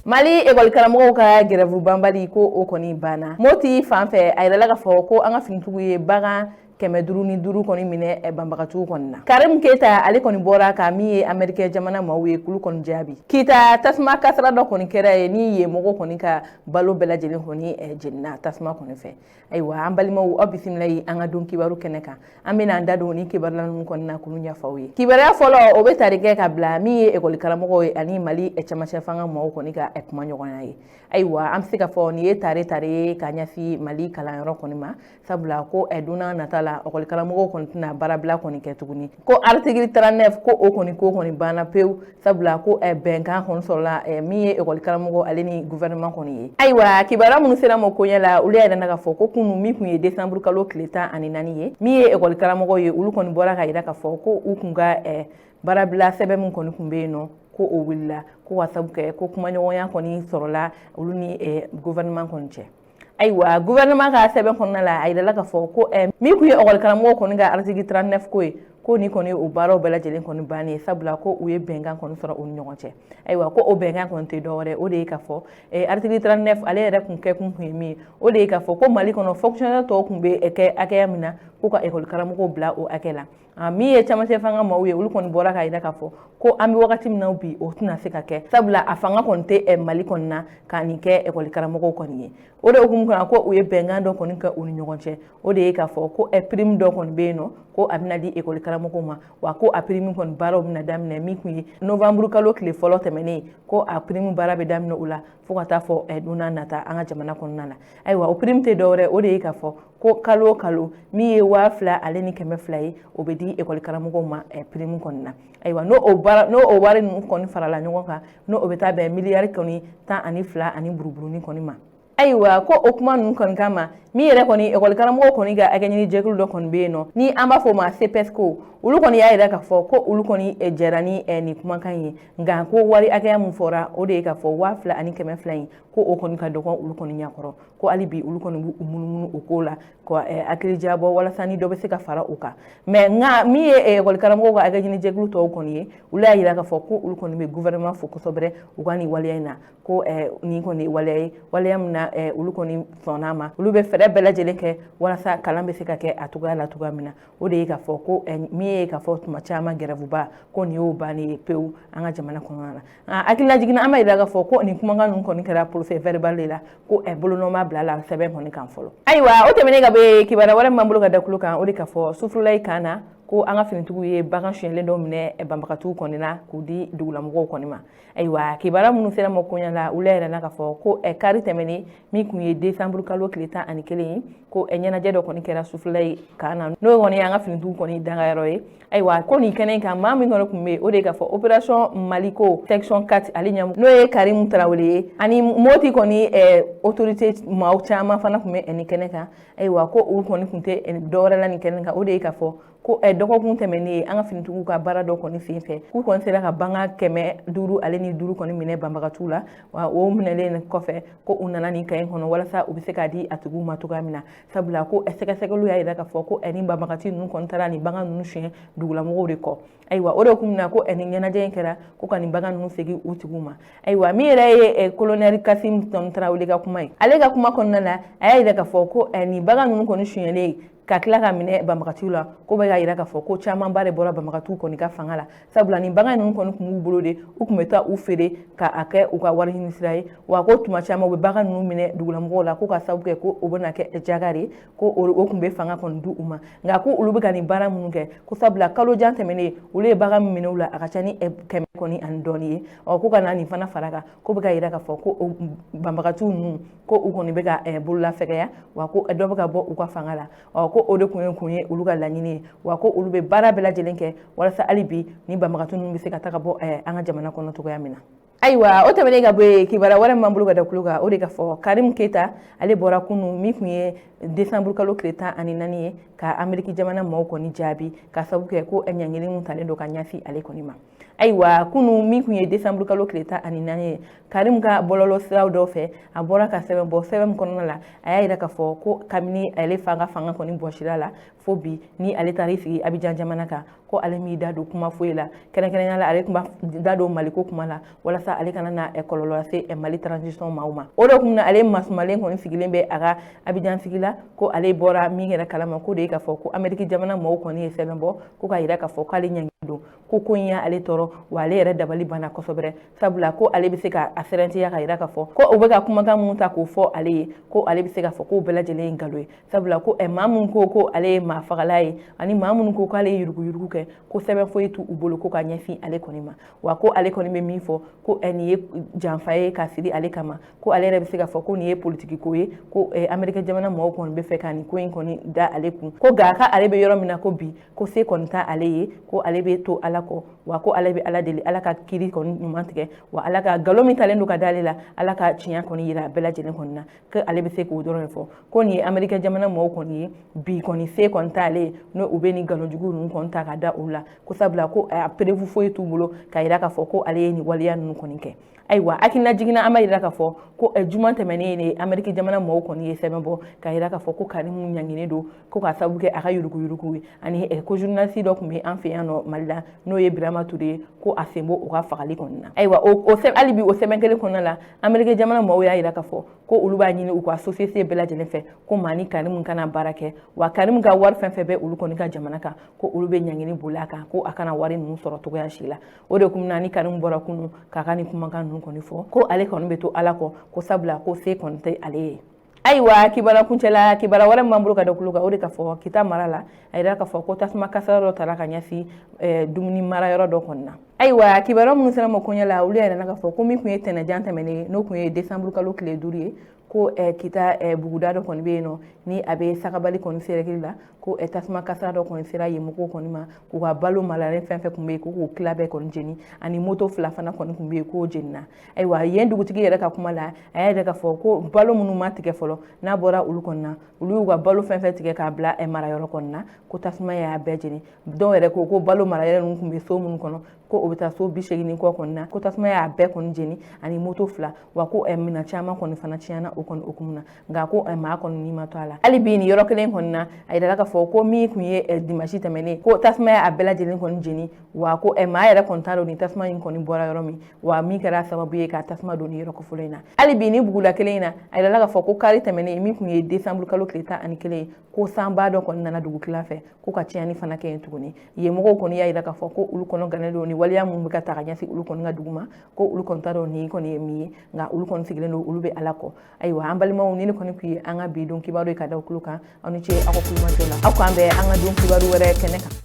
Mali école karamɔgɔw ka grève banbali ko o kɔni banna. Moti fanfɛ a yirala ka fɔ ko an ka finitigiw ye bagan 505 kɔni minɛ banbagatuw kɔni na. Karim Keita ale kɔni bɔra ka min ye Amérique jamana maaw ye kulu kɔni jaabi. Kita tasuma kasara dɔ kɔni kɛra ye ni ye mɔgɔ kɔni ka balo bɛɛ lajɛlen kɔni jenina tasuma kɔni fɛ. Ayiwa an balimaw aw bisimila an ka don kibaru kɛnɛ kan. An bɛna an da don ni kibaruya ninnu kɔni na k'olu ɲɛfɔ aw ye. Kibaruya fɔlɔ o bɛ tali kɛ ka bila min ye école karamɔgɔw ye ani Mali cɛmancɛ fanga maaw kɔni ka kuma ɲɔgɔnya ye. Ayiwa an bɛ se ka fɔ nin ye tare ye ka ɲɛsin Mali kalanyɔrɔ kɔni ma sabula ko donna nata la école karamɔgɔw kɔni tɛna baarabila kɔni kɛ tuguni ko article 39 ko o kɔni banna pewu sabula ko bɛnkan kɔni sɔrɔla min ye école karamɔgɔ ale ni gouvernement kɔni ye. Ayiwa kibaruya minnu sera ma koɲɛ la olu yɛrɛ ka fɔ ko kunu min kun ye décembre kalo tile 14 ye min ye école karamɔgɔ ye olu kɔni bɔra ka yira ka fɔ ko u kun ka baarabila sɛbɛn min kɔni kun bɛ yen nɔ ko o wulila ko ka sabu kɛ ko kumaɲɔgɔnya kɔni sɔrɔla olu ni gouvernement kɔni cɛ. Ayiwa gouvernement ka sɛbɛn kɔnɔna la a yirala ka fɔ ko min kun ye école karamɔgɔ kɔni ka article 39 ko ye ko ni kɔni o baaraw bɛɛ lajɛlen kɔni bannen sabula ko u ye bɛnkan kɔni sɔrɔ u ni ɲɔgɔn cɛ. Ayiwa ko o bɛnkan kɔni tɛ dɔwɛrɛ o de ye ka fɔ article 39 ale yɛrɛ kun kɛ kun ye min o de ye ka fɔ ko Mali kɔnɔ fonctionnaire tɔw kun bɛ kɛ hakɛya min na ko ka école karamɔgɔw bila o hakɛ la. Min ye cɛmancɛ fanga maaw ye olu kɔni bɔra ka yira ka fɔ ko an bɛ wagati min na bi o tɛna se ka kɛ sabula a fanga kɔni tɛ Mali kɔni na ka nin kɛ école karamɔgɔw kɔni ye. O de hukumu kɔnɔ ko u ye bɛnkan dɔ kɔni kɛ u ni ɲɔgɔn cɛ o de ye ka fɔ ko prime dɔ kɔni bɛ yen nɔ ko a bɛna di école karamɔgɔw ma wa ko a prime kɔni baaraw bɛna daminɛ min kun ye novembre kalo tile fɔlɔ tɛmɛnen ko a prime baara bɛ daminɛ u la fo ka taa fɔ donna nata an ka jamana kɔnɔna la. Ayiwa o prime tɛ dɔwɛrɛ o de ye ka fɔ ko kalo kalo min ye 2000 ale ni 200 ye o bɛ di école karamɔgɔw ma prime kɔni na. Ayiwa n'o o wari ninnu kɔni farala ɲɔgɔn kan n'o o bɛ taa bɛn miliyari kɔni 12 ani buruburuni kɔni ma. Ayiwa ko o kuma ninnu kɔni kama min yɛrɛ kɔni école karamɔgɔw kɔni ka hakɛ ɲini jɛkulu dɔ kɔni bɛ yen nɔ ni an b'a fɔ o ma CPESCO olu kɔni y'a yira ka fɔ ko olu kɔni jɛra ni nin kumakan ye nka ko wari hakɛya min fɔra o de ye ka fɔ 2000 ani 200 in ko o kɔni ka dɔgɔ olu kɔni ɲɛkɔrɔ ko hali bi olu kɔni b'u munumunu o ko la ka hakili jabɔ walasa ni dɔ bɛ se ka fara o kan mais nka min ye école karamɔgɔw ka hakɛ ɲini jɛkulu tɔw kɔni ye olu y'a yira ka fɔ ko olu kɔni bɛ gouvernement fo kosɛbɛ u ka nin waleya in na ko nin kɔni waleya ye waleya min na olu kɔni sɔnn'a ma olu bɛ fɛɛrɛ bɛɛ lajɛlen kɛ walasa kalan bɛ se ka kɛ a cogoya la cogoya min na o de ye ka fɔ ko min ye ka fɔ tuma caman grèveba ko nin y'o bannen ye pewu an ka jamana kɔnɔna na hakilila jiginna an b'a yira ka fɔ ko nin kumakan ninnu kɔni kɛra procès verbal de la ko bolonɔma bila la sɛbɛn kɔni kan fɔlɔ. Ayiwa o tɛmɛnen ka bɔ yen kibaruya wɛrɛ min b'an bolo ka da kulo kan o de ka fɔ Sufurulayi kan na ko an ka finitigiw ye bagan suyɛnlen dɔ minɛ banbagatuw kɔni na k'u di dugulamɔgɔw kɔni ma. Ayiwa kibaruya minnu sera ma koɲɛ la olu yɛrɛ na ka fɔ ko kari tɛmɛnen min kun ye décembre kalo tile 11 ye ko ɲɛnajɛ dɔ kɔni kɛra Sufurulayi kan na n'o kɔni ye an ka finitigiw kɔni dangayɔrɔ ye. Ayiwa ko nin kɛnɛ kan maa min kɔni kun bɛ o de ka fɔ opération Maliko section 4 ale ɲɛmɔgɔ n'o ye Karimu Tarawele ye ani Moti kɔni autorité maaw caman fana kun bɛ nin kɛnɛ kan. Ayiwa ko olu kɔni kun tɛ dɔwɛrɛ la nin kɛnɛ kan o de ye ka fɔ ko dɔgɔkun tɛmɛnen ye an ka finitigiw ka baara dɔ kɔni sen fɛ k'u kɔni sera ka bagan 505 ale ni 5 kɔni minɛ banbagatuw la wa o minɛlen kɔfɛ ko u nana nin kaɲɛ kɔnɔ walasa u bɛ se k'a di a tigiw ma cogoya min na sabula ko sɛgɛsɛgɛliw y'a yira ka fɔ ko ni banbagati ninnu kɔni taara nin bagan ninnu suyɛn dugulamɔgɔw de kɔ. Ayiwa o de kun na ko nin ɲɛnajɛ in kɛra ko ka nin bagan ninnu segin u tigiw ma. Ayiwa min yɛrɛ ye colonel Kasim Tarawele ka kuma ye ale ka kuma kɔnɔna la a y'a yira ka fɔ ko nin bagan ninnu kɔni suyɛnlen ka tila ka minɛ banbagatiw la ko bɛ ka yira ka fɔ ko camanba de bɔra banbagatiw kɔni ka fanga la sabula nin bagan ninnu kɔni kun b'u bolo de u kun bɛ taa u feere k'a kɛ u ka wari ɲini sira ye wa ko tuma caman u bɛ bagan ninnu minɛ dugulamɔgɔw la ko ka sababu kɛ ko o bɛna kɛ jaga de ko o kun bɛ fanga kɔni di u ma nka ko olu bɛ ka nin baara minnu kɛ ko sabula kalo jan tɛmɛnen olu ye bagan min minɛ u la a ka ca ni 100 kɔni ani dɔɔni ye ko ka na nin fana fara kan ko bɛ ka yira ka fɔ ko banbagatiw ninnu ko u kɔni bɛ ka bololafɛgɛya wa ko dɔ bɛ ka bɔ u ka fanga la ko o de kun ye olu ka laɲini ye wa ko olu bɛ baara bɛɛ lajɛlen kɛ walasa hali bi ni banbagatu ninnu bɛ se ka taga bɔ an ka jamana kɔnɔ cogoya min na. Ayiwa o tɛmɛnen ka bɔ yen kibaruya wɛrɛ min b'an bolo ka da kulo kan o de ka fɔ Karim Keita ale bɔra kunun min kun ye décembre kalo tile 14 ye ka Amérique jamana maaw kɔni jaabi ka sababu kɛ ko ɲangili min talen don ka ɲɛsin ale kɔni ma. Ayiwa kunun min kun ye décembre kalo tile 14 ye Karim ka bɔlɔlɔ siraw dɔ fɛ a bɔra ka sɛbɛn bɔ sɛbɛn kɔnɔna la a y'a yira ka fɔ ko kabini ale fanga kɔni bɔsira la fo bi ni ale taara sigi Abidjan jamana kan ko ale m'i da don kuma foyi la kɛrɛnkɛrɛnnenya la ale kuma da don Maliko kuma la walasa ale kana na kɔlɔlɔ lase Mali transition maaw ma o de kun na ale masumalen kɔni sigilen bɛ a ka Abidjan sigi la ko ale bɔra min yɛrɛ kalama ko de ye k'a fɔ ko Amérique jamana maaw kɔni ye sɛbɛn bɔ ko k'a yira k'a fɔ k'ale ɲangi don ko in y'ale tɔɔrɔ wa ale yɛrɛ dabali banna kosɛbɛ sabula ko ale bɛ se ka a sɛrɛntiya k'a yira k'a fɔ ko u bɛ ka kumakan mun ta k'o fɔ ale ye ko ale bɛ se k'a fɔ ko bɛɛ lajɛlen ye nkalon ye sabula ko maa mun ko ale ye maa fagala ye ani maa mun ko k'ale ye yuruguyurugu kɛ ko sɛbɛn foyi t'u bolo ko ka ɲɛsin ale kɔni ma wa ko ale kɔni bɛ min fɔ ko nin ye janfa ye ka siri ale kama ko ale yɛrɛ bɛ se k'a fɔ ko nin ye politiki ko ye ko Amérique jamana mɔgɔw kɔni bɛ fɛ ka nin ko in kɔni da ale kun ko nka ka ale bɛ yɔrɔ min na ko bi ko se kɔni t'a ale ye ko ale bɛ to Ala kɔ wa ko ale bɛ Ala deli Ala ka kiiri kɔni ɲuman tigɛ wa Ala ka nkalon min talen don ka d'ale la Ala ka tiɲɛ kɔni yira bɛɛ lajɛlen kɔni na ko ale bɛ se k'o dɔrɔn de fɔ ko nin ye Amérique jamana mɔgɔw kɔni ye bi kɔni se kɔni t'ale ye n'o u bɛ nin nkalonjugu ninnu kɔni ta ka da u la ko sabula ko a preuve foyi t'u bolo k'a yira k'a fɔ ko ale ye nin waleya ninnu kɔni kɛ ayiwa hakilina jiginna an b'a yira k'a fɔ ko juma tɛmɛnen de Amérique jamana mɔgɔw kɔni ye sɛbɛn bɔ k'a yira k'a fɔ ko Karimu ɲanginen don ko k'a sababu kɛ a ka yuruguyurugu ye ani ko journaliste dɔ tun bɛ an fɛ yan nɔ Mali la n'o ye Birama Ture ye ko a sen bɔ u ka fagali kɔni na ayiwa hali bi o sɛbɛn kelen kɔnɔna la Amérique jamana mɔgɔw y'a yira k'a fɔ ko olu b'a ɲini u ka société bɛɛ lajɛlen fɛ ko maa ni Karimu kana baara kɛ wa Karimu ka wari fɛn fɛn bɛ olu kɔni ka jamana kan ko olu bɛ ɲangini bol'a kan ko a kana wari ninnu sɔrɔ cogoya si la o de kun na ni Karimu bɔra kunun k'a ka nin kumakan ninnu kɔni fɔ ko ale kɔni bɛ to Ala kɔ ko sabula ko se kɔni tɛ ale ye ayiwa kibara kuncɛla kibara wɛrɛ min b'an bolo ka da kulo kan o de ka fɔ Kita mara la a yira k'a fɔ ko tasuma kasara dɔ tara ka ɲɛsin dumuni marayɔrɔ dɔ kɔni na ayiwa kibara minnu sera ma kɔɲɔ la olu yɛrɛ k'a fɔ ko min kun ye tɛnɛnjan tɛmɛnen n'o kun ye décembre kalo tile 5 ye ko Kita buguda dɔ kɔni bɛ yen nɔ ni a bɛ sagabali kɔni seregili la ko tasuma kasara dɔ kɔni sera yen mɔgɔw kɔni ma k'u ka balo malalen fɛn fɛn kun bɛ yen k'u tila bɛɛ kɔni jeni ani moto fila fana kɔni kun bɛ yen k'o jenina ayiwa yen dugutigi yɛrɛ ka kuma la a y'a yɛrɛ k'a fɔ ko balo minnu ma tigɛ fɔlɔ n'a bɔra olu kɔni na olu y'u ka balo fɛn fɛn tigɛ k'a bila marayɔrɔ kɔni na ko tasuma y'a bɛɛ jeni dɔw yɛrɛ ko balo marayɔrɔ ninnu kun bɛ so minnu kɔnɔ ko o bɛ taa so 80 kɔ kɔni na ko tasuma y'a bɛɛ kɔni jeni ani moto fila wa ko minɛn caman kɔni fana tiɲɛna o kɔni hukumu na nka ko maa kɔni ni ma to a la hali bi nin yɔrɔ kelen kɔni na a yirala k'a fɔ ko min kun ye dimanche tɛmɛnen ko tasuma y'a bɛɛ lajɛlen kɔni jeni wa ko maa yɛrɛ kɔni t'a dɔn ni tasuma in kɔni bɔra yɔrɔ min wa min kɛra sababu ye ka tasuma don ni yɔrɔ kɔfɔlɔ in na hali bi ni bugula kelen in na a yirala k'a fɔ ko kari tɛmɛnen min kun ye décembre kalo tile 11 ye ko sanba dɔ kɔni nana dugu tila fɛ ko ka tiɲɛni fana kɛ yen tuguni yen mɔgɔw kɔni y'a yira k'a fɔ ko olu kɔnɔ gannen don ni waleya mun bɛ ka ta ka ɲɛsin olu kɔni ka dugu ma ko olu kɔni t'a dɔn nin kɔni ye min ye nka olu kɔni sigilen don olu bɛ Ala kɔ ayiwa an balimaw ni kɔni kun ye an ka bi don kibaru ye ka da kulo kan aw ni ce aw ka kulumajɔ la aw k'an bɛn an ka don kibaru wɛrɛ kɛnɛ kan